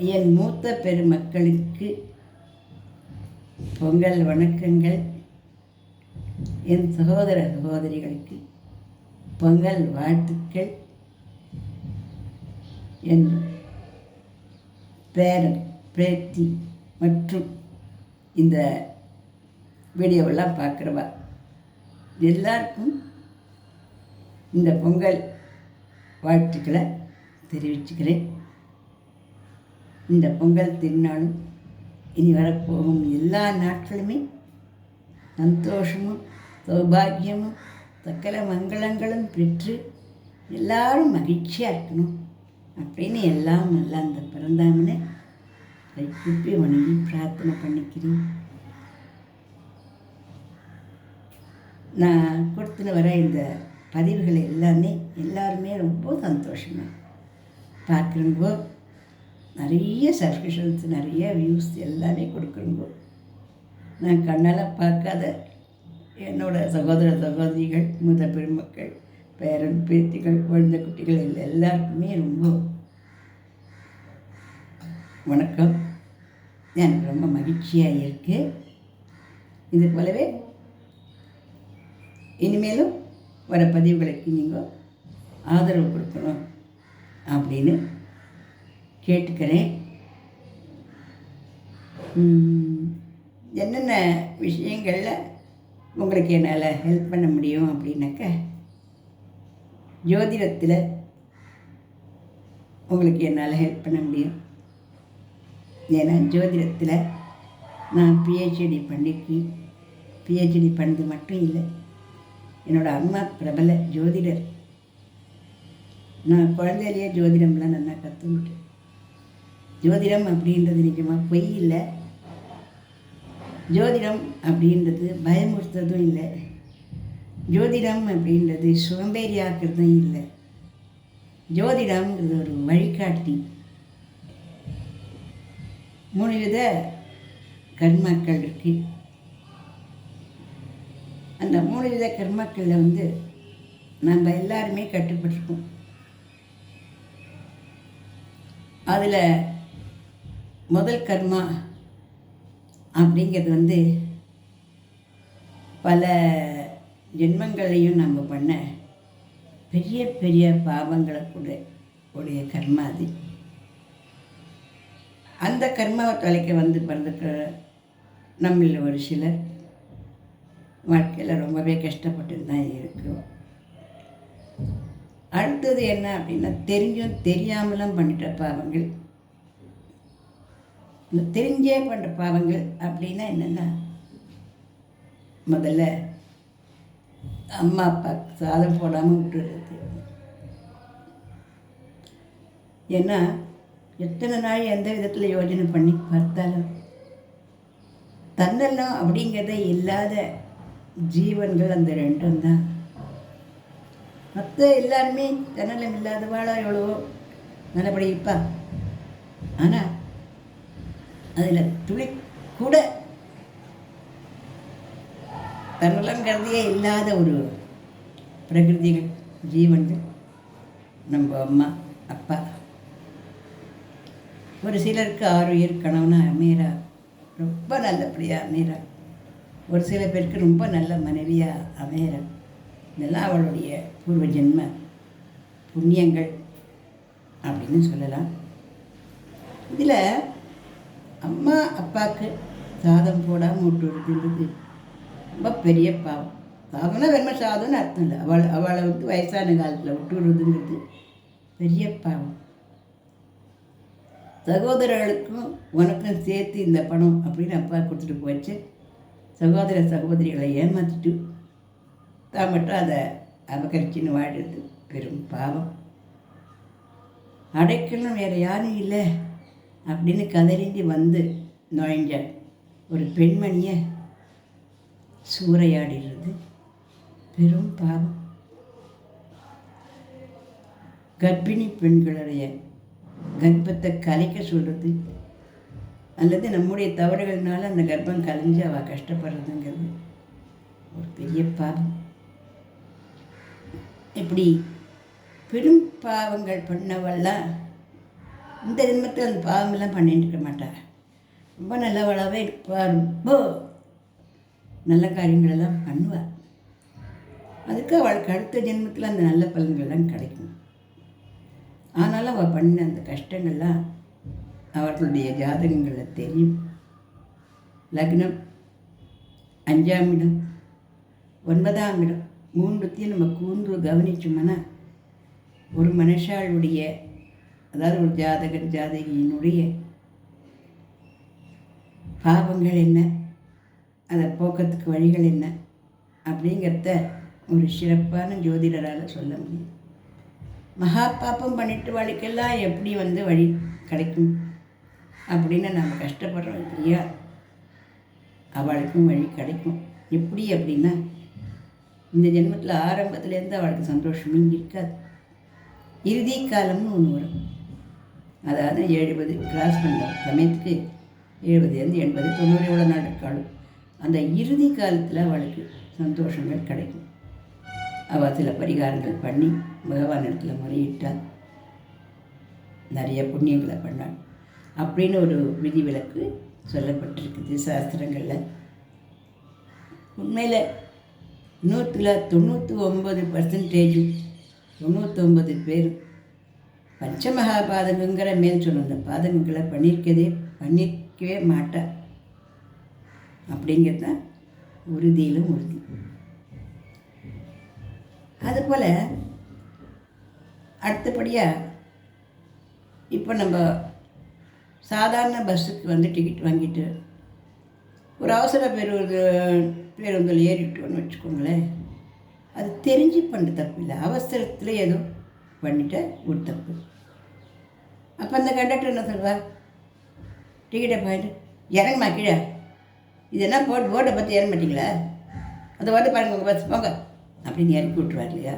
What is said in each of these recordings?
என் மூத்த பெருமக்களுக்கு பொங்கல் வணக்கங்கள். என் சகோதர சகோதரிகளுக்கு பொங்கல் வாழ்த்துக்கள். என் பேரன் பேத்தி மற்றும் இந்த வீடியோவெல்லாம் பார்க்குறவா எல்லாருக்கும் இந்த பொங்கல் வாழ்த்துக்களை தெரிவிச்சுக்கிறேன். இந்த பொங்கல் திருநாளும் இனி வரப்போகும் எல்லா நாட்களுமே சந்தோஷமும் சௌபாகியமும் சகல மங்களங்களும் பெற்று எல்லாரும் மகிழ்ச்சியாக இருக்கணும் அப்படின்னு எல்லாம் நல்லா அந்த பிறந்தாமனை கைக்கூப்பி வணங்கி பிரார்த்தனை பண்ணிக்கிறேன். நான் கொடுத்துன்னு வர இந்த பதிவுகள் எல்லாருமே ரொம்ப சந்தோஷமாக பார்க்குறங்கோ. நிறைய சப்ஸ்கிரிப்ஷன்ஸ், நிறைய வியூஸ் எல்லாமே கொடுக்குறங்கோ. நான் கண்ணால் பார்க்காத என்னோடய சகோதர சகோதரிகள், மூத்த பெருமக்கள், பேரன் பேத்திகள், குழந்தை குட்டிகள் எல்லாருக்குமே ரொம்ப வணக்கம். எனக்கு ரொம்ப மகிழ்ச்சியாக இருக்குது. இது போலவே இனிமேலும் வர பதிவுகளுக்கு நீங்கள் ஆதரவு கொடுக்கணும் அப்படின்னு கேட்டுக்கிறேன். என்னென்ன விஷயங்களில் உங்களுக்கு என்னால் ஹெல்ப் பண்ண முடியும் அப்படின்னாக்க, ஜோதிடத்தில் உங்களுக்கு என்னால் ஹெல்ப் பண்ண முடியும். ஏன்னா ஜோதிடத்தில் நான் பிஹெச்டி பிஹெச்டி பண்ணது மட்டும் இல்லை, என்னோடய அம்மா பிரபல ஜோதிடர். நான் குழந்தையிலேயே ஜோதிடம்லாம் நல்லா கற்றுக்கிட்டேன். ஜோதிடம் அப்படின்றது நிஜமாக பொய் இல்லை. ஜோதிடம் அப்படின்றது பயமுறுத்துறதும் இல்லை. ஜோதிடம் அப்படின்றது சோம்பேறியாக்குறதும் இல்லை. ஜோதிடம்ங்கிறது ஒரு வழிகாட்டி. 3 வித கர்மாக்கள் இருக்குது. அந்த 3 வித கர்மாக்களில் நம்ம எல்லாருமே கட்டுப்பட்டிருக்கோம். அதில் முதல் கர்மா அப்படிங்கிறது பல ஜென்மங்களையும் நம்ம பண்ண பெரிய பெரிய பாவங்களை உடைய கர்மா அது. அந்த கர்மாவை தொலைக்க பிறந்துக்கிற நம்மள ஒரு சிலர் வாழ்க்கையில் ரொம்பவே கஷ்டப்பட்டு தான் இருக்கும். அடுத்தது என்ன அப்படின்னா, தெரிஞ்சும் தெரியாமலும் பண்ணிட்ட பாவங்கள். இந்த தெரிஞ்சே பண்ணுற பாவங்கள் அப்படின்னா என்னென்னா, முதல்ல அம்மா அப்பா சாதம் போடாமல் விட்டுடுறது. ஏன்னா எத்தனை நாள் எந்த விதத்தில் யோஜனை பண்ணி பார்த்தாலும் தன்னெல்லாம் அப்படிங்கிறத இல்லாத ஜீவன்கள் அந்த 2 தான். மற்ற எல்லாருமே தன்னலம் இல்லாதவாளா எவ்வளவோ நல்லபடி இருப்பா. ஆனால் அதில் துளி கூட தன்னலங்கிறதையே இல்லாத ஒரு பிரகிருதிகள், ஜீவன்கள் நம்ம அம்மா அப்பா. ஒரு சிலருக்கு 6 உயிர் கணவனாக அமைகிறா, ரொம்ப நல்லபடியாக அமைகிறா. ஒரு சில பேருக்கு ரொம்ப நல்ல மனைவியாக அமைகிறா. இதெல்லாம் அவளுடைய பூர்வ ஜென்ம புண்ணியங்கள் அப்படின்னு சொல்லலாம். இதில் அம்மா அப்பாவுக்கு சாதம் போடாமல் விட்டுடுறது ரொம்ப பெரிய பாவம். சாதம்னா வெறும சாதம்னு அர்த்தம் இல்லை. அவளை வயசான காலத்தில் விட்டுடுறதுங்கிறது பெரிய பாவம். சகோதரர்களுக்கும் உனக்கும் சேர்த்து இந்த பணம் அப்படின்னு அப்பா கொடுத்துட்டு போச்சு. சகோதர சகோதரிகளை ஏமாற்றிட்டு தான் மட்டும் அதை அபகரிச்சின்னு வாடுறது பெரும் பாவம். அடைக்கலும் வேறு யாரும் இல்லை அப்படின்னு கதறிஞ்சு நுழைஞ்ச ஒரு பெண்மணியை சூறையாடிடுறது பெரும் பாவம். கர்ப்பிணி பெண்களுடைய கர்ப்பத்தை கலைக்க சொல்கிறது, அல்லது நம்முடைய தவறுகள்னால அந்த கர்ப்பம் கலைஞ்சு அவள் கஷ்டப்படுறதுங்கிறது ஒரு பெரிய பாவம். இப்படி பெரும் பாவங்கள் பண்ணவெல்லாம் இந்த ஜென்மத்தில் அந்த பாவமெல்லாம் பண்ணிட்டு இருக்க மாட்டாள். ரொம்ப நல்லவளாகவே இருப்பாள். ரொம்ப நல்ல காரியங்களெல்லாம் பண்ணுவாள். அதுக்கு அவளுக்கு அடுத்த ஜென்மத்தில் அந்த நல்ல பலன்கள்லாம் கிடைக்கும். ஆனாலும் அவள் பண்ண அந்த கஷ்டங்கள்லாம் அவர்களுடைய ஜாதகங்களில் தெரியும். லக்னம் 5ஆம் இடம், 9ஆம் இடம், 3த்தையும் நம்ம கூர்ந்து கவனிச்சோம்னா ஒரு மனுஷாளுடைய, அதாவது ஒரு ஜாதகர் ஜாதகியினுடைய பாவங்கள் என்ன, அதை போக்கத்துக்கு வழிகள் என்ன அப்படிங்கிறத ஒரு சிறப்பான ஜோதிடரால் சொல்ல முடியும். மகா பாப்பம் பண்ணிட்டு வழிக்கெல்லாம் எப்படி வழி கிடைக்கும் அப்படின்னு நம்ம கஷ்டப்படுறோம் இல்லையா, அவளுக்கும் வழி கிடைக்கும். எப்படி அப்படின்னா, இந்த ஜென்மத்தில் ஆரம்பத்துலேருந்து அவளுக்கு சந்தோஷமே இருக்காது. இறுதி காலம்னு ஒன்று வரும். அதாவது 70 கிராஸ் பண்ணுற சமயத்துக்கு 70 80 90 எவ்வளோ நாள் இருக்காலும் அந்த இறுதி காலத்தில் அவளுக்கு சந்தோஷங்கள் கிடைக்கும். அவள் சில பரிகாரங்கள் பண்ணி பகவான் இடத்துல முறையிட்டால் நிறைய புண்ணியங்களை பண்ணாள் அப்படின்னு ஒரு விதிவிலக்கு சொல்லப்பட்டிருக்குது சாஸ்திரங்களில். உண்மையில் 99% 99 பேர் பஞ்சமகாபாதகங்கிற மேல் சொன்ன அந்த பாதகங்களை பண்ணியிருக்கவே மாட்டாள் அப்படிங்கிறது தான் உறுதியிலும் உறுதி. அதுபோல் அடுத்தபடியாக இப்போ நம்ம சாதாரண பஸ்ஸுக்கு டிக்கெட் வாங்கிட்டு ஒரு அவசர பேருந்தில் ஏறிட்டோன்னு வச்சுக்கோங்களேன், அது தெரிஞ்சு பண்ண தப்பு இல்லை, அவசரத்தில் ஏதோ பண்ணிட்ட ஒரு தப்பு. அப்போ அந்த கண்டக்டர் என்ன சொல்வார், டிக்கெட்டை போயிட்டு இறங்குமா கீழே, இது என்ன போர்டை பற்றி இறங்க மாட்டிங்களா, அந்த வார்த்தை பாருங்க உங்கள் பஸ் போங்க அப்படின்னு இறக்கி விட்ருவார் இல்லையா.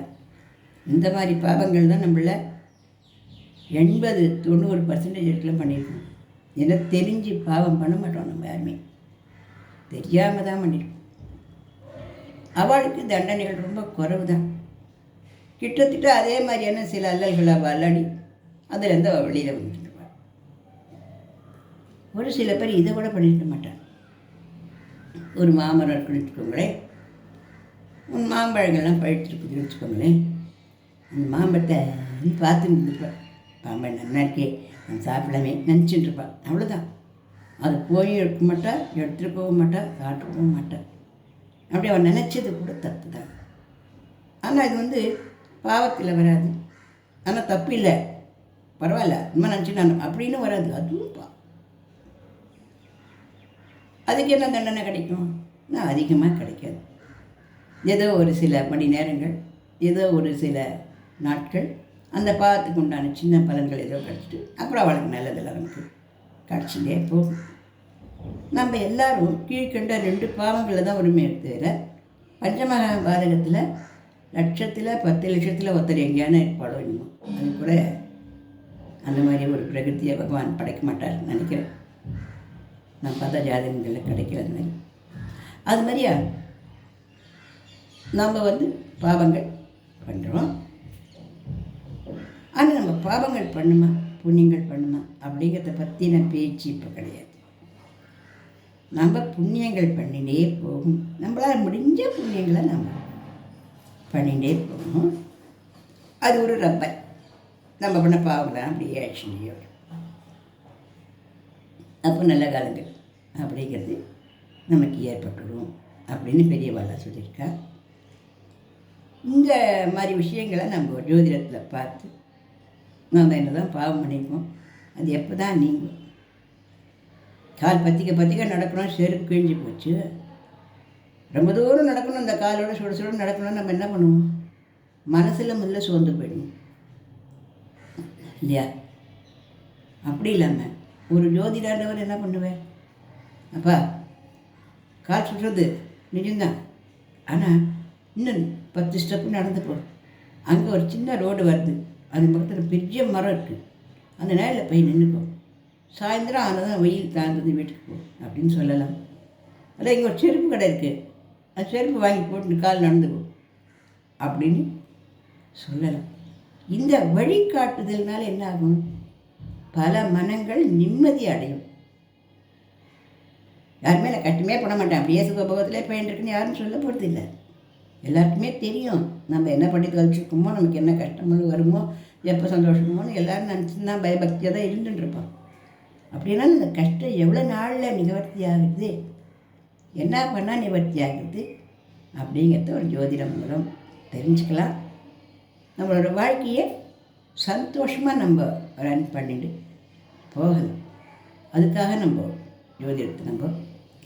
இந்த மாதிரி பாவங்கள் தான் நம்மள 80-90% இருக்கலாம் பண்ணியிருக்கோம். ஏன்னா தெரிஞ்சு பாவம் பண்ண மாட்டோம், நம்ம யாருமே தெரியாமல் தான் பண்ணியிருக்கோம். அவளுக்கு தண்டனைகள் ரொம்ப குறைவு தான். கிட்டத்தட்ட அதே மாதிரியான சில அல்லல்களை விளையாடி அதிலேருந்து அவள் வெளியில் வந்துட்டுருப்பாள். ஒரு சில பேர் இதை கூட பண்ணியிருக்க மாட்டாள். ஒரு மாமரம் இருக்குன்னு வச்சுக்கோங்களேன், மாம்பழங்கள்லாம் பழுத்துருக்குதுன்னு வச்சுக்கோங்களேன், அந்த மாம்பழத்தை பார்த்து இருந்துருப்பாள். மாம்பழம் நல்லா இருக்கே, நான் சாப்பிடலாமே நினச்சிட்டுருப்பாள். அவ்வளோதான். அது போய் எடுக்க மாட்டா, எடுத்துகிட்டு போக மாட்டா, சாப்பிட்டுக்கவும் மாட்டாள். அப்படி அவன் நினச்சது கூட தப்பு தான். ஆனால் இது பாவத்தில் வராது. ஆனால் தப்பு இல்லை, பரவாயில்ல, இன்னும் நினச்சி நான் அப்படின்னு வராது. அதுவும் அதுக்கு என்ன தண்டனை கிடைக்கும்? நான் அதிகமாக கிடைக்காது. ஏதோ ஒரு சில மணி நேரங்கள், ஏதோ ஒரு சில நாட்கள் அந்த பாவத்துக்கு உண்டான சின்ன பலன்கள் ஏதோ கிடச்சிட்டு அப்புறம் அவளுக்கு நல்லதில் அவனுக்கு கிடச்சிட்டே போகும். நம்ம எல்லோரும் கீழ்கண்ட 2 பாவங்களில் தான் உரிமை எடுத்துக்கிற. பஞ்சமகா பாதகத்தில் லட்சத்தில் 10 லட்சத்தில் ஒருத்தர் எங்கேயான இருப்பாளோ என்னமோ, அது கூட அந்த மாதிரி ஒரு பிரகிருத்தியை பகவான் படைக்க மாட்டார்னு நினைக்கிறேன். நான் பார்த்தா ஜாதகங்களில் கிடைக்கல அது மாதிரி. அது மாதிரியா நம்ம பாவங்கள் பண்ணுறோம். ஆனால் நம்ம பாவங்கள் பண்ணுமா புண்ணியங்கள் பண்ணுமா அப்படிங்கிறத பற்றின பேச்சு இப்போ கிடையாது. நம்ம புண்ணியங்கள் பண்ணிகிட்டே போகும். நம்மளால் முடிஞ்ச புண்ணியங்களை நம்ம பண்ணிகிட்டே போகணும். அது ஒரு ரப்பர். நம்ம பண்ண பாவங்களை அப்படியே ஆக்ஷன்லேயே வரும். அப்போ நல்ல காலங்கள் அப்படிங்கிறது நமக்கு ஏற்பட்டுடும் அப்படின்னு பெரியவாளா சொல்லியிருக்கா. இந்த மாதிரி விஷயங்களை நம்ம ஜோதிடத்தில் பார்த்து நம்ம என்ன தான் பாவம் பண்ணியிருக்கோம், அது எப்போ தான் நீங்கும். கால் பத்திக்க நடக்கணும், செருப்பு கிழிஞ்சு போச்சு, ரொம்ப தூரம் நடக்கணும், அந்த காலோட சுட நடக்கணும், நம்ம என்ன பண்ணுவோம்? மனசில் முதல்ல சோர்ந்து போயிடணும் இல்லையா? அப்படி இல்லாமல் ஒரு ஜோதிடாண்டவர் என்ன பண்ணுவேன், அப்பா கால் சுடுறது நிஜம்தான், ஆனால் இன்னும் 10 ஸ்டெப்பு நடந்து போ, அங்கே ஒரு சின்ன ரோடு வருது, அது பக்கத்தில் பெரிய மரம் இருக்குது, அந்த நேரில் போய் நின்றுப்போம், சாயந்தரம் ஆனதான் வெயில் தாழ்ந்தது வீட்டுக்கு போ அப்படின்னு சொல்லலாம். அதான் இங்கே ஒரு செருப்பு கடை இருக்குது, அது செருப்பு வாங்கி போட்டு கால் நடந்து போ அப்படின்னு சொல்லலாம். இந்த வழிகாட்டுதல்னால என்ன ஆகும்? பல மனங்கள் நிம்மதி அடையும். யாருமே நான் கட்டுமே பண்ண மாட்டேன், அப்படியே சுகபோகத்திலே போயின்னு யாரும் சொல்ல போகிறது இல்லை. எல்லாருக்குமே தெரியும் நம்ம என்ன பண்ணி கழிச்சிருக்கோமோ, நமக்கு என்ன கஷ்டம்னு வருமோ, எப்போ சந்தோஷமோன்னு எல்லோரும் நினச்சின்னா பயபக்தியாக தான் இருந்துட்டுருப்போம். அப்படின்னா இந்த கஷ்டம் எவ்வளோ நாளில் நிவர்த்தி ஆகுது, என்ன பண்ணால் நிவர்த்தி ஆகுது அப்படிங்கிறத ஒரு ஜோதிடம் மூலம் தெரிஞ்சுக்கலாம். நம்மளோட வாழ்க்கையை சந்தோஷமாக நம்ம ரன் பண்ணிட்டு போகலாம். அதுக்காக நம்ம ஜோதிடத்தை நம்ம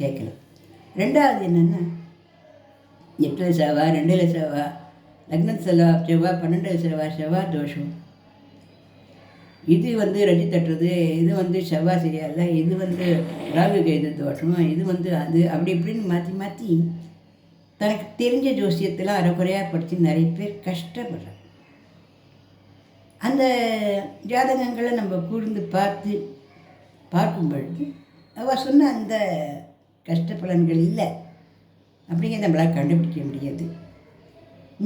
கேட்கலாம். ரெண்டாவது என்னென்னா, 8 செவ்வாய், 2 செவ்வாய், லக்னத்து செவ்வாய், 12 செவ்வாய் தோஷம். இது ரஜி தட்டுறது, இது செவ்வாய் சரியாயில்ல, இது ராகு கேது தோஷம், இது அது அப்படி இப்படின்னு மாற்றி மாற்றி தனக்கு தெரிஞ்ச ஜோசியத்தில் அரைக்குறையாக படித்து நிறைய பேர் கஷ்டப்படுறாங்க. அந்த ஜாதகங்களை நம்ம கூர்ந்து பார்க்கும் பொழுது அவள் சொன்ன அந்த கஷ்ட பலன்கள் இல்லை அப்படிங்கிறத நம்மளால் கண்டுபிடிக்க முடியாது.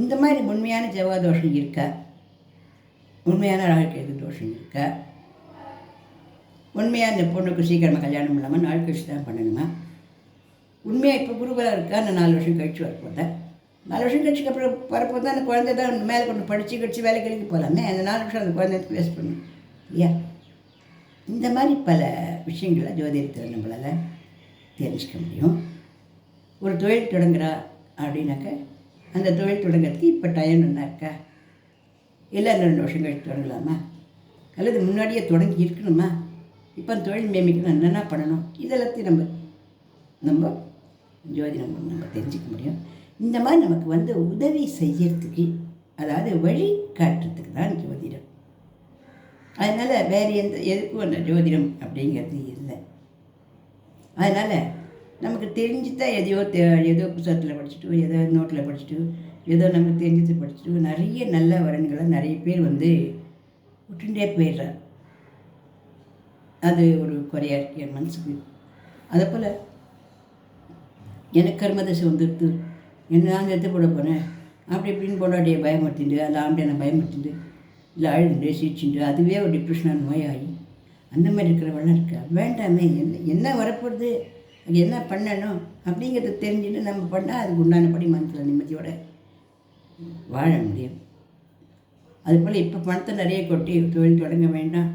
இந்த மாதிரி உண்மையான செவ்வாய் தோஷம் இருக்கா, உண்மையான ராகுகேது தோஷம் இருக்கா, உண்மையாக இந்த பொண்ணுக்கு சீக்கிரமாக கல்யாணம் இல்லாமல் நாள் கழிச்சு தான் பண்ணணுமா, உண்மையாக இப்போ குருபலாக இருக்கா, நான் 4 வருஷம் கழிச்சு வரப்போதேன், 4 வருஷம் கழிச்சுக்கு அப்புறம் வரப்போ தான் அந்த குழந்தை தான் மேலே கொண்டு படித்து கழிச்சு வேலை கழிக்க போகலாமே, அந்த 4 வருஷம் அந்த குழந்தைக்கு வேஸ்ட் பண்ணணும் இல்லையா? இந்த மாதிரி பல விஷயங்களை ஜோதிடத்தில் நம்மளால் தெரிஞ்சுக்க முடியும். ஒரு தொழில் தொடங்குறா அப்படின்னாக்க அந்த தொழில் தொடங்கிறதுக்கு இப்போ டைம் என்ன இருக்கா, இல்லை 2 வருஷம் கழிச்சு தொடங்கலாமா, அல்லது முன்னாடியே தொடங்கி இருக்கணுமா, இப்போ அந்த தொழில் மேமிக்கணும் என்னென்ன பண்ணணும், இதெல்லாத்தையும் நம்ம ஜோதிடம் நம்ம தெரிஞ்சுக்க முடியும். இந்த மாதிரி நமக்கு உதவி செய்யறதுக்கு, அதாவது வழி காட்டுறதுக்கு தான் ஜோதிடம். அதனால் வேறு எதுக்கும் அந்த ஜோதிடம் அப்படிங்கிறது இல்லை. அதனால் நமக்கு தெரிஞ்சுதான் ஏதோ புத்தகத்தில் படிச்சுட்டு, ஏதோ நோட்டில் படிச்சுட்டு, ஏதோ நமக்கு தெரிஞ்சது படிச்சுட்டு நிறைய நல்ல வரன்களை நிறைய பேர் விட்டுட்டே போயிடுறார். அது ஒரு குறையாக இருக்கு என் மனசுக்கு. அதே போல் எனக்கு கர்மதசை வந்துடுத்து, என்ன நான் எடுத்து போட போனேன் அப்படி இப்படின்னு போடாடிய பயமுறுத்திண்டு, அந்த ஆம்பளை பயமுறுத்திண்டு, இல்லை அழுதுண்டு சிரிச்சுண்டு, அதுவே ஒரு டிப்ரெஷனாக நோயாகி அந்த மாதிரி இருக்கிறவெல்லாம் இருக்கா. வேண்டாமே, என்ன வரப்போகிறது, அது என்ன பண்ணணும் அப்படிங்கிறத தெரிஞ்சுட்டு நம்ம பண்ணால் அதுக்கு உண்டானபடி மனசில் நிம்மதியோடு வாழ முடியும். அதுபோல் இப்போ பணத்தை நிறைய கொட்டி தொழில் தொடங்க வேண்டாம்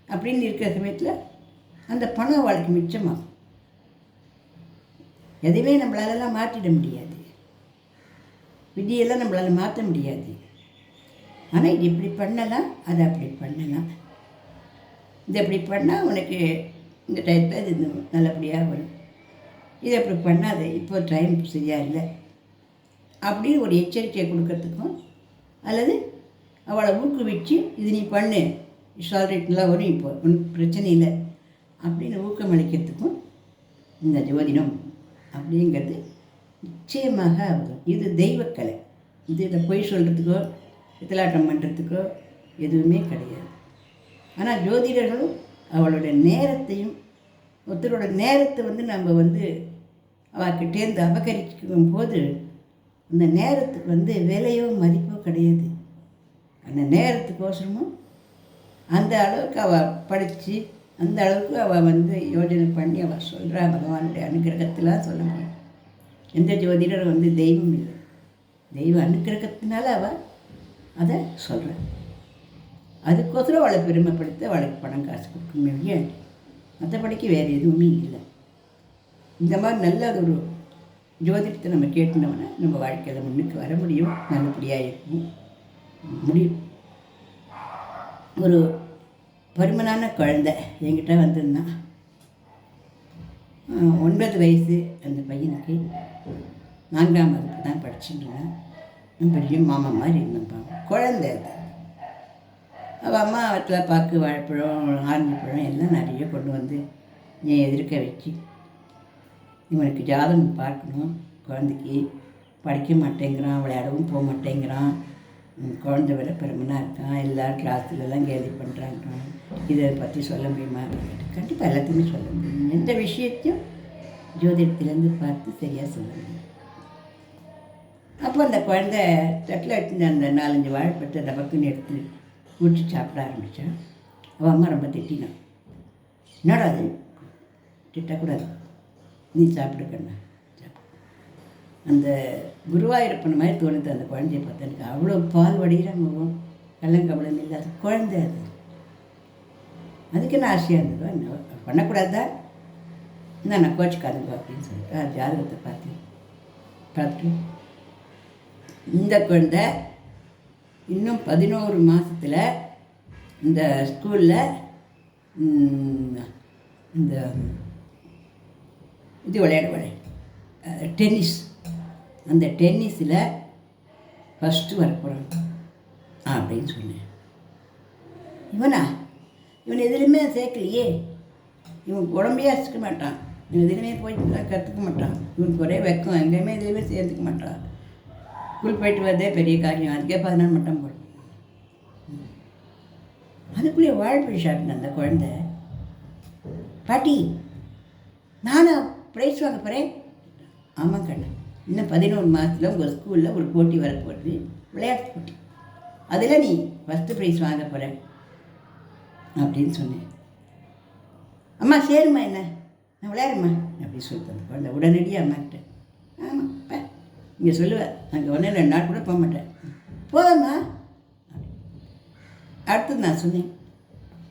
அப்படின்னு இருக்கிற சமயத்தில் அந்த பணம் வாழ்க்கை மிச்சமாகும். எதுவுமே நம்மளாலெல்லாம் மாற்றிட முடியாது, விதியெல்லாம் நம்மளால் மாற்ற முடியாது. ஆனால் இது இப்படி பண்ணலாம், அதை அப்படி பண்ணலாம், இது அப்படி பண்ணால் உனக்கு இந்த டயத்தில் இது நல்லபடியாக வரும், இதை அப்படி பண்ணாத, இப்போ டைம் சரியாக இல்லை அப்படின்னு ஒரு எச்சரிக்கையை கொடுக்கறதுக்கும், அல்லது அவளை ஊக்குவிச்சு இது நீ பண்ணு, சால்ரேட்லாம் வரும், இப்போ ஒன்றும் பிரச்சனை இல்லை அப்படின்னு ஊக்கமளிக்கிறதுக்கும் இந்த ஜோதிடம் அப்படிங்கிறது நிச்சயமாக ஆகும். இது தெய்வக்கலை. இதை பொய் சொல்கிறதுக்கோ பித்தலாட்டம் பண்ணுறதுக்கோ எதுவுமே கிடையாது. ஆனால் ஜோதிடர்களும் அவளோட நேரத்தையும், ஒருத்தரோட நேரத்தை நம்ம அவகிட்டேருந்து அபகரிக்கும் போது அந்த நேரத்துக்கு விலையோ மதிப்போ கிடையாது. அந்த நேரத்துக்கோசரமும் அந்த அளவுக்கு அவள் படித்து, அந்த அளவுக்கு அவள் யோஜனை பண்ணி அவள் சொல்கிறா. பகவானுடைய அனுகிரகத்திலாம் சொல்ல முடியும். எந்த ஜோதிடர் தெய்வம் இல்லை, தெய்வ அனுகிரகத்தினால அவள் அதை சொல்கிறாள். அதுக்கோசரம் அவளை பெருமைப்படுத்த அவளுக்கு பணம் காசு கொடுக்கணுமே ஒழிய மற்றபடிக்கு வேறு எதுவுமே இல்லை. இந்த மாதிரி நல்ல ஒரு ஜோதிடத்தை நம்ம கேட்டுனோம்னா நம்ம வாழ்க்கையில் முன்னுக்கு வர முடியும், நல்லபடியாக இருக்கும் முடியும். ஒரு பருமனான குழந்தை என்கிட்ட வந்திருந்தான். 9 வயசு அந்த பையனுக்கு. 4ஆம் வகுப்பு தான் படிச்சுட்டுருந்தேன். பெரிய மாமா மாதிரி இருந்தேன்ப்பா. குழந்தை அது. அவள் அம்மா அவற்றில் பாக்கு, வாழைப்பழம், ஆரஞ்சு பழம் எல்லாம் நிறைய கொண்டு என் எதிர்க்க வச்சு, இவனுக்கு ஜாதகம் பார்க்கணும், குழந்தைக்கு படிக்க மாட்டேங்கிறான், விளையாடவும் போக மாட்டேங்கிறான், குழந்தை வேலை பெருமனாக இருக்கான், எல்லோரும் கிளாஸ்லலாம் கேலி பண்ணுறாங்க, இதை பற்றி சொல்ல முடியுமா? கண்டிப்பாக எல்லாத்தையுமே சொல்ல முடியும். எந்த விஷயத்தையும் ஜோதிடத்துலேருந்து பார்த்து சரியாக சொல்ல முடியும். அப்போ அந்த குழந்தை தட்டில் எடுத்து அந்த 4-5 வாழைப்பழத்தை டபக்குன்னு எடுத்து ஊற்றி சாப்பிட ஆரம்பித்தான். அவள் அம்மா ரொம்ப திட்டினான். என்னடா அது, திட்டக்கூடாது, நீ சாப்பிடுக்கண்ணா. அந்த குருவாயூரப்பன் மாதிரி தோணுது அந்த குழந்தைய பார்த்தா. எனக்கு அவ்வளோ பால் வடிகிற முகம், கள்ளங்கவளம் இல்லாத குழந்தை அது. அதுக்கு என்ன ஆசையாக இருந்ததோ என்ன பண்ணக்கூடாதா, நான் கோச்சிக்காதுங்க அப்படின்னு சொல்லிட்டு ஜாதகத்தை பார்த்து இந்த குழந்தை இன்னும் 11 மாதத்தில் இந்த ஸ்கூலில் இந்த இது விளையாடுவாள், டென்னிஸ். அந்த டென்னிஸில் ஃபஸ்ட்டு வரப்போகிறான் அப்படின்னு சொன்னேன். இவன் எதுலையுமே சேர்க்கலையே, இவன் உடம்பையே அசிக்க மாட்டான், இவன் எதுலையுமே போய் கற்றுக்க மாட்டான், இவனுக்கு ஒரே வெக்கம், எங்கேயுமே எதுலையுமே சேர்த்துக்க மாட்டான். ஸ்கூல் போயிட்டு வரதே பெரிய காரியம், அதுக்கே 14 மட்டம் போடும். அதுக்குள்ளே வாழ்ப்பை ஷாட்டின அந்த குழந்தை, பாட்டி நானும் ப்ரைஸ் வாங்க போகிறேன். ஆமாம் கண்ணு, இன்னும் 11 மாதத்தில் உங்கள் ஸ்கூலில் ஒரு போட்டி வரப்போகுது, விளையாட்டு போட்டி, அதில் நீ ஃபஸ்ட்டு ப்ரைஸ் வாங்க போகிற அப்படின்னு சொன்னேன். அம்மா சரிம்மா, என்ன நான் விளையாடுமா அப்படின்னு சொல்லிட்டு அந்த குழந்தை உடனடியாக அம்மாக்கிட்ட, ஆமாம் இங்கே சொல்லுவேன், அங்கே 1-2 நாள் கூட போக மாட்டேன், போதம்மா. அடுத்தது நான் சொன்னேன்,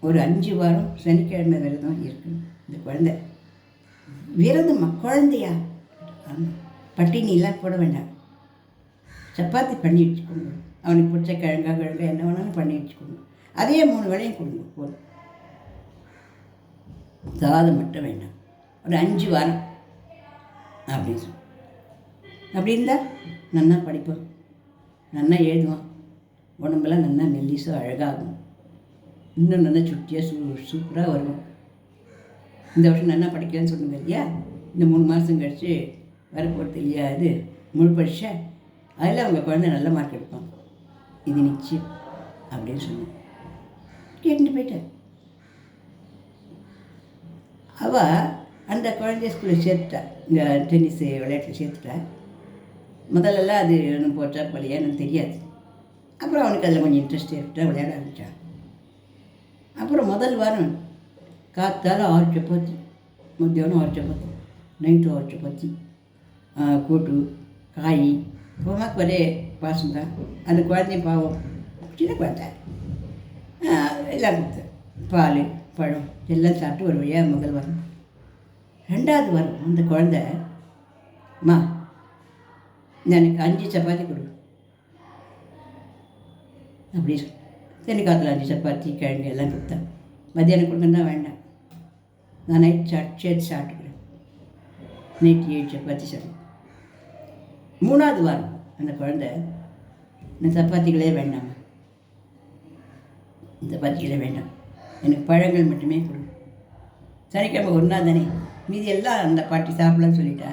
ஒரு 5 வாரம் சனிக்கிழமை விரதம் இருக்கணும். இந்த குழந்தை விரதம்மா, குழந்தையா? ஆமாம், பட்டினிலாம் போட வேண்டாம், சப்பாத்தி பண்ணி வச்சுக்கோங்க, அவனுக்கு பிடிச்ச கிழங்கா என்ன வேணாலும் பண்ணி வச்சுக்கோங்க, அதையே 3 வேளையும் கொடுங்க போதும், சாதம் மட்டும் வேண்டாம், ஒரு 5 வாரம் அப்படின்னு சொல்லி. அப்படி இருந்தால் நன்னா படிப்பான், நன்னா எழுதுவான், உடம்பெல்லாம் நல்லா மெல்லிசாக அழகாகும், இன்னும் நல்லா சுட்டியாக சூப்பராக வருவான். இந்த வருஷம் நல்லா படிக்கலான்னு சொன்னீங்க இல்லையா, இந்த 3 மாதம் கழித்து வரப்போகிறது இல்லையா, இது முழு பரீட்சை, அதில் அவங்க குழந்தை நல்ல மார்க் எடுப்பான், இது நிச்சயம் அப்படின்னு சொன்னேன். கேட்டுட்டு போயிட்டேன். அவள் அந்த குழந்தைய ஸ்கூலில் சேர்த்துட்டா, இந்த டென்னிஸ் விளையாட்டில் சேர்த்துட்டா. முதல்லலாம் அது ஒன்றும் போச்சா போலையா எனக்கு தெரியாது. அப்புறம் அவனுக்கு அதில் கொஞ்சம் இன்ட்ரெஸ்ட் ஏற்பட்டா, விளையாட ஆரம்பித்தான். அப்புறம் முதல் வாரம் காத்தால் 6 சப்பாத்தி, மத்தியானம் 6 சப்பாத்தி, நைட்டு 6 சப்பாத்தி, கூட்டு காய், போமாக்கு ஒரே பாசம் தான். அந்த குழந்தையும் பாவம், சின்ன குழந்தை, எல்லாம் கொடுத்தேன், பால் பழம் எல்லாம் சாப்பிட்டு ஒரு வழியாக முதல் வாரம். 2வது வாரம் அந்த குழந்தை, அம்மா எனக்கு 5 சப்பாத்தி கொடு அப்படி சொல்லி தென்னிக்காத்தில் 5 சப்பாத்தி கிழங்கு எல்லாம் கொடுத்தேன். மத்தியானம் கொடுக்கணும் தான் வேண்டாம், நான் நைட் சேர்த்து சாப்பிட்டுக்கிறேன். நைட்டு 7 சப்பாத்தி சாப்பிட்டேன். 3வது வாரம் அந்த குழந்தை, இந்த சப்பாத்திகளே வேண்டாம், இந்த சப்பாத்திகளே வேண்டாம், எனக்கு பழங்கள் மட்டுமே கொடு, சனிக்கிழமை 1 நாள் தானே, மீதி எல்லாம் அந்த பாட்டி சாப்பிடலான்னு சொல்லிட்டா,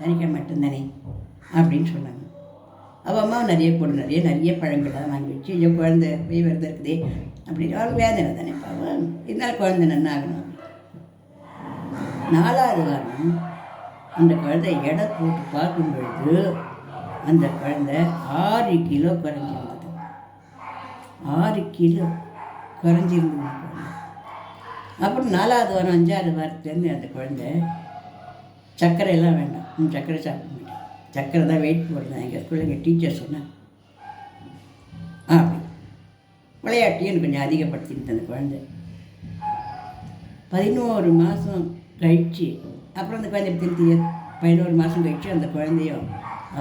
சனிக்கிழமை மட்டும்தானே அப்படின்னு சொன்னாங்க. அவள் அம்மா நிறைய போடு, நிறைய பழங்கள்லாம் வாங்கி வச்சு, என் குழந்தை போய் விரதம் இருக்குதே அப்படின்னு அவளுக்கு வேதனை தானே பாவம், இருந்தாலும் குழந்தை நன்னாகணும். 4வது வாரம் அந்த குழந்தை எடை போட்டு பார்க்கும் பொழுது அந்த குழந்தை 6 கிலோ குறைஞ்சிருந்தது. 6 கிலோ குறைஞ்சிருந்தது குழந்தை. அப்புறம் 4வது வாரம் 5வது வாரத்துலேருந்து அந்த குழந்தை சர்க்கரை எல்லாம் வேண்டாம், சர்க்கரை சாப்பிட மாட்டேன், சர்க்கரை தான் வெயிட் போடுறேன் எங்கள் ஸ்கூலில் எங்கள் டீச்சர் சொன்னேன். அப்படி விளையாட்டையும் கொஞ்சம் அதிகப்படுத்திட்டு அந்த குழந்தை 11 மாதம் கழித்து, அப்புறம் அந்த குழந்தை திருத்தி 11 மாதம் கழித்து அந்த குழந்தையும்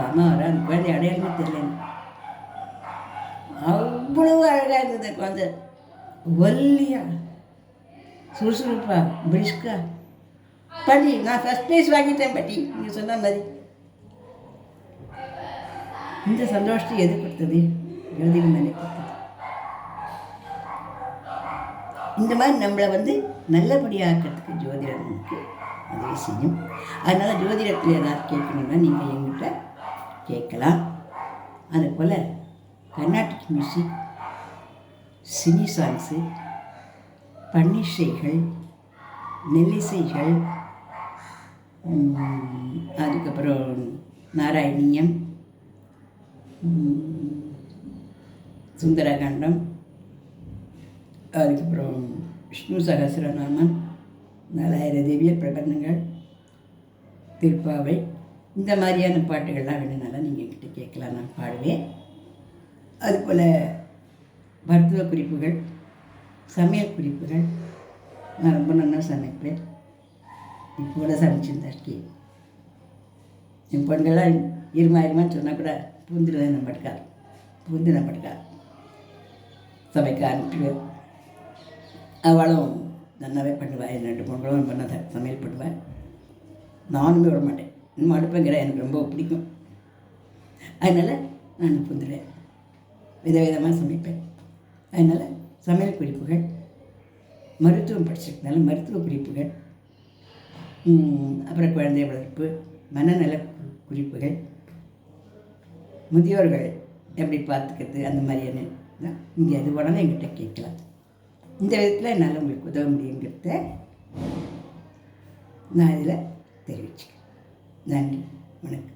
அம்மா வர, அந்த குழந்தை அடையாளமே தெரியல, அவ்வளவு அழகாக இருந்தது அந்த குழந்தை, ஒல்லியா சுறுசுறுப்பா பிரிஸ்கா. பாட்டி நான் ஃபஸ்ட் ப்ரைஸ் வாங்கிட்டேன் பாட்டி, நீங்கள் சொன்ன மாதிரி. இந்த சந்தோஷத்தை எது கொடுத்தது? ஜோதிடம் தானே கொடுத்தது. இந்த மாதிரி நம்மளை நல்லபடியாக ஆக்கிறதுக்கு ஜோதிடம் நமக்கு உதவி செய்யும். அதனால் ஜோதிடத்தில் ஏதாவது கேட்கணுன்னா நீங்கள் எங்கிட்ட கேட்கலாம். அதுபோல் கர்நாடிக் மியூசிக், சினி சாங்ஸு, பன்னிசைகள், நெல்லிசைகள், அதுக்கப்புறம் நாராயணியம், சுந்தரகாண்டம், அதுக்கப்புறம் விஷ்ணு சகஸ்ரநாமம், 4000 திவ்ய பிரபந்தங்கள், திருப்பாவை, இந்த மாதிரியான பாட்டுகள்லாம் வேணுனாலும் நீங்கள் என்கிட்ட கேட்கலாம், நான் பாடுவேன். அதுபோல் மருத்துவ குறிப்புகள், சமையல் குறிப்புகள், நான் ரொம்ப நல்லா சமைப்பேன். இப்போ கூட சமைச்சுன்னு இருக்கேன். என் பொண்கள்லாம் இருமா சொன்னால் கூட பூந்துடுவேன், நம்ம படுக்கா சமைக்க ஆரம்பிச்சுவேன். அவளும் நல்லாவே பண்ணுவாள். என் 2 பொண்களும் ரொம்ப நல்லா சமையல் பண்ணுவேன். நானுமே விட மாட்டேன். இன்னும் அடுப்புங்கிற எனக்கு ரொம்ப பிடிக்கும். அதனால் நான் பூந்துடுவேன், விதவிதமாக சமைப்பேன். அதனால் சமையல் குறிப்புகள், மருத்துவம் படிச்சிருக்கனால மருத்துவ குறிப்புகள், அப்புறம் குழந்தை வளர்ப்பு, மனநல குறிப்புகள், முதியோர்கள் எப்படி பார்த்துக்கிறது, அந்த மாதிரியான தான் இங்கே எது வேணாலும் என்கிட்ட கேட்கலாம். இந்த விதத்தில் என்னால் உங்களுக்கு உதவ முடியுங்கிறத நான் இதில் தெரிவிச்சுக்கிறேன். நன்றி, வணக்கம்.